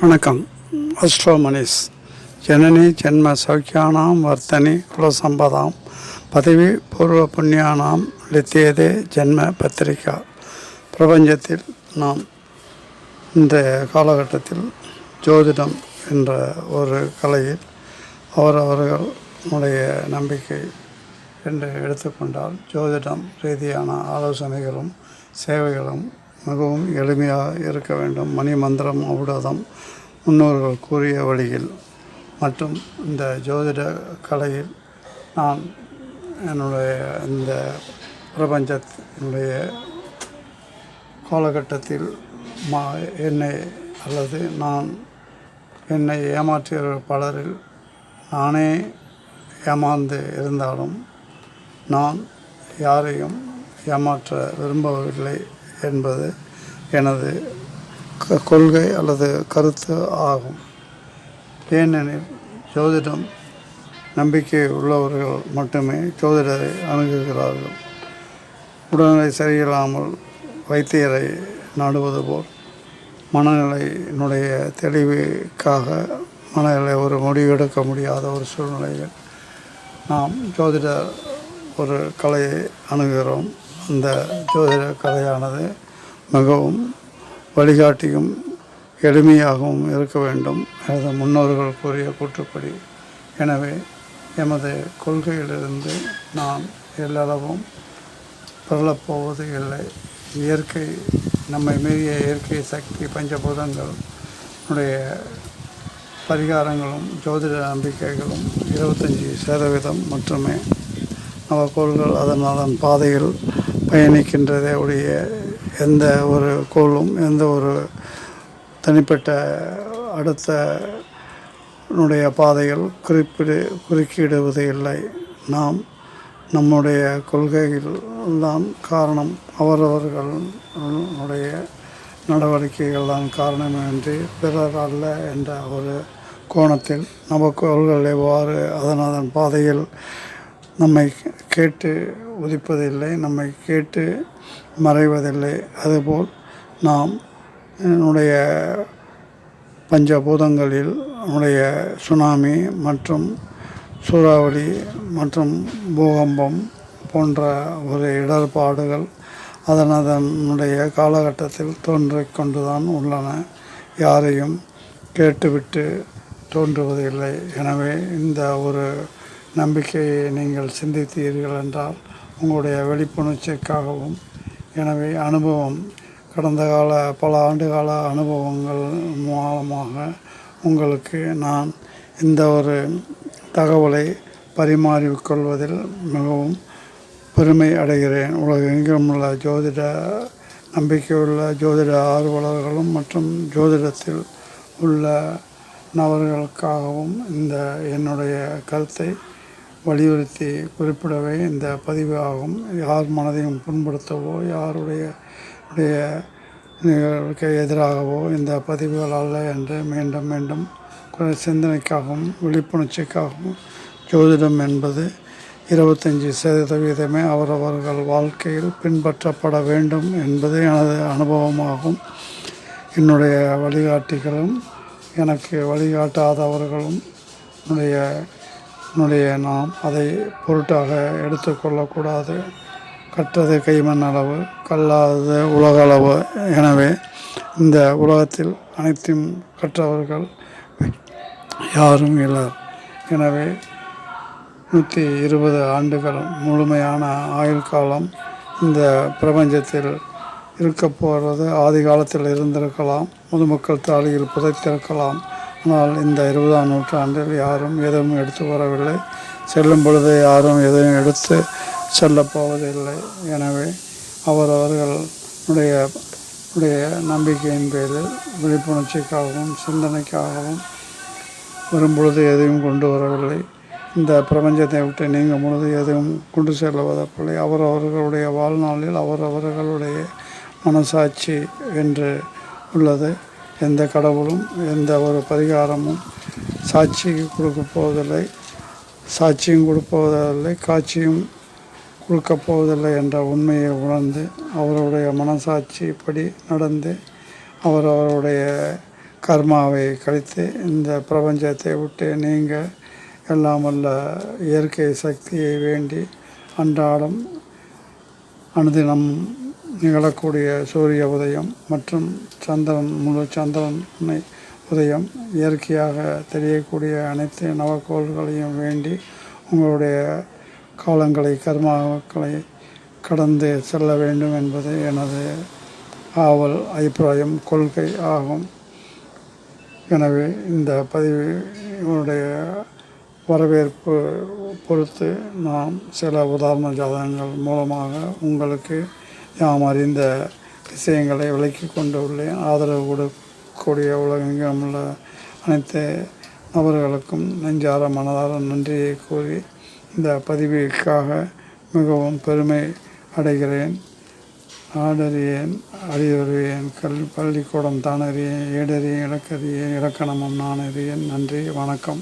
வணக்கம். அஸ்ட்ரோ மனிஷ். ஜனனி ஜென்ம சௌக்கியானாம் வர்த்தனி குலசம்பதாம் பதவி பூர்வ புண்ணியானாம் லித்தியதே ஜென்ம பத்திரிகா. பிரபஞ்சத்தில் நாம் இந்த காலகட்டத்தில் ஜோதிடம் என்ற ஒரு கலையில் அவரவர்களுடைய நம்பிக்கை என்று எடுத்துக்கொண்டால் ஜோதிடம் ரீதியான ஆலோசனைகளும் சேவைகளும் மிகவும் எளிமையாக இருக்க வேண்டும். மணி மந்திரம் ஔடதம் முன்னோர்கள் கூறிய வழியில் மற்றும் இந்த ஜோதிட கலையில் நான் என்னுடைய இந்த பிரபஞ்சத்தினுடைய காலகட்டத்தில் என்னை அல்லது என்னை ஏமாற்றிய பலரில் நானே ஏமாந்து இருந்தாலும் நான் யாரையும் ஏமாற்ற விரும்பவில்லை என்பது எனது கொள்கை அல்லது கருத்து ஆகும். ஏனெனில் ஜோதிடம் நம்பிக்கை உள்ளவர்கள் மட்டுமே ஜோதிடரை அணுகுகிறார்கள். உடல்நிலை சரியில்லாமல் வைத்தியரை நாடுவது போல் மனநிலையினுடைய தெளிவுக்காக மனநிலை ஒரு முடிவெடுக்க முடியாத ஒரு சூழ்நிலையில் நாம் ஜோதிட ஒரு கலையை அணுகிறோம். அந்த ஜோதிட கலையானது மிகவும் வழிகாட்டியும் எளிமையாகவும் இருக்க வேண்டும் எனது முன்னோர்கள் கூறிய கூற்றுப்படி. எனவே எமது கொள்கையிலிருந்து நாம் எல்லளவும் பெறப்போவது இல்லை. இயற்கை நம்மை மீறிய இயற்கை சக்தி பஞ்சபூதங்கள் பரிகாரங்களும் ஜோதிட நம்பிக்கைகளும் 25% மட்டுமே. நவக்கோள்கள் அதன் பாதையில் பயணிக்கின்றதே ஒழிய எந்த ஒரு கோளும் எந்த ஒரு தனிப்பட்ட அடுத்த பாதைகள் குறுக்கிடுவது இல்லை. நாம் நம்முடைய கொள்கைகள் தான் காரணம், அவரவர்களுடைய நடவடிக்கைகள் தான் காரணமின்றி பிறர் அல்ல என்ற ஒரு கோணத்தில் நவக்கோள்கள் எவ்வாறு அதன் பாதையில் நம்மை கேட்டு உதிப்பதில்லை, நம்மை கேட்டு மறைவதில்லை. அதுபோல் நாம் என்னுடைய பஞ்சபூதங்களில் சுனாமி மற்றும் சூறாவளி மற்றும் பூகம்பம் போன்ற ஒரு இடர்பாடுகள் அதனுடைய காலகட்டத்தில் தோன்றிக் கொண்டுதான் உள்ளன. யாரையும் கேட்டுவிட்டு தோன்றுவதில்லை. எனவே இந்த ஒரு நம்பிக்கையை நீங்கள் சிந்தித்தீர்கள் என்றால் உங்களுடைய விழிப்புணர்ச்சிக்காகவும், எனவே அனுபவம் கடந்த கால பல ஆண்டுகால அனுபவங்கள் மூலமாக உங்களுக்கு நான் இந்த ஒரு தகவலை பரிமாறிக்கொள்வதில் மிகவும் பெருமை அடைகிறேன். உலகெங்கும் உள்ள ஜோதிட நம்பிக்கையுள்ள ஜோதிட ஆர்வலர்களும் மற்றும் ஜோதிடத்தில் உள்ள நபர்களுக்காகவும் இந்த என்னுடைய கருத்தை வலியுறுத்தி குறிப்பிடவே இந்த பதிவு ஆகும். யார் மனதையும் புண்படுத்தவோ யாருடைய எதிராகவோ இந்த பதிவுகள் அல்ல என்று மீண்டும் மீண்டும் சிந்தனைக்காகவும் விழிப்புணர்ச்சிக்காகவும் ஜோதிடம் என்பது 25% அவரவர்கள் வாழ்க்கையில் பின்பற்றப்பட வேண்டும் என்பது எனது அனுபவமாகும். என்னுடைய வழிகாட்டிகளும் எனக்கு வழிகாட்டாதவர்களும் நாம் அதை பொருட்டாக எடுத்துக்கொள்ளக்கூடாது. கற்றது கைமண் அளவு, கல்லாதது உலக அளவு. எனவே இந்த உலகத்தில் அனைத்தும் கற்றவர்கள் யாரும் இல்லை. எனவே 120 ஆண்டுகள் முழுமையான ஆயுள் காலம் இந்த பிரபஞ்சத்தில் இருக்க போகிறது. ஆதி காலத்தில் இருந்திருக்கலாம், பொதுமக்கள் தாலியில் புதைத்திருக்கலாம். ஆனால் இந்த 20ஆம் நூற்றாண்டில் யாரும் எதுவும் எடுத்து வரவில்லை. செல்லும் பொழுது யாரும் எதையும் எடுத்து செல்லப்போவதில்லை. எனவே அவரவர்களுடைய நம்பிக்கையின் பேரில் விழிப்புணர்ச்சிக்காகவும் சிந்தனைக்காகவும் வரும்பொழுது எதையும் கொண்டு வரவில்லை. இந்த பிரபஞ்சத்தை விட்டு நீங்கும் பொழுது எதுவும் கொண்டு செல்வதில்லை. அவரவர்களுடைய வாழ்நாளில் அவரவர்களுடைய மனசாட்சி என்று உள்ளது. எந்த கடவுளும் எந்த ஒரு பரிகாரமும் சாட்சிக்கு கொடுக்கப் போவதில்லை, சாட்சியும் கொடுப்பதில்லை, காட்சியும் கொடுக்கப் போவதில்லை என்ற உண்மையை உணர்ந்து அவருடைய மனசாட்சிப்படி நடந்து அவரவருடைய கர்மாவை கழித்து இந்த பிரபஞ்சத்தை விட்டு நீங்க எல்லாம் வல்ல இயற்கை சக்தியை வேண்டி அன்றாடம் அனுதினம் நிகழக்கூடிய சூரிய உதயம் மற்றும் முழு சந்திரனை உதயம் இயற்கையாக தெரியக்கூடிய அனைத்து நவக்கோள்களையும் வேண்டி உங்களுடைய காலங்களை கர்மாக்களை கடந்து செல்ல வேண்டும் என்பது எனது ஆவல், அபிப்பிராயம், கொள்கை ஆகும். எனவே இந்த பதிவுடைய வரவேற்பு பொறுத்து நாம் சில உதாரண ஜாதகங்கள் மூலமாக உங்களுக்கு யாம் அறிந்த விஷயங்களை விளக்கி கொண்டு உள்ளேன். ஆதரவு கொடுக்கக்கூடிய உலகெங்கும் உள்ள அனைத்து நபர்களுக்கும் நெஞ்சார மனதார நன்றியை கூறி இந்த பதிவுக்காக மிகவும் பெருமை அடைகிறேன். ஆடறியேன் அறிவறியேன் பள்ளிக்கூடம் தானறியேன் ஏடறியேன் இலக்கறியேன் இலக்கணமும் நான் அறியேன். நன்றி, வணக்கம்.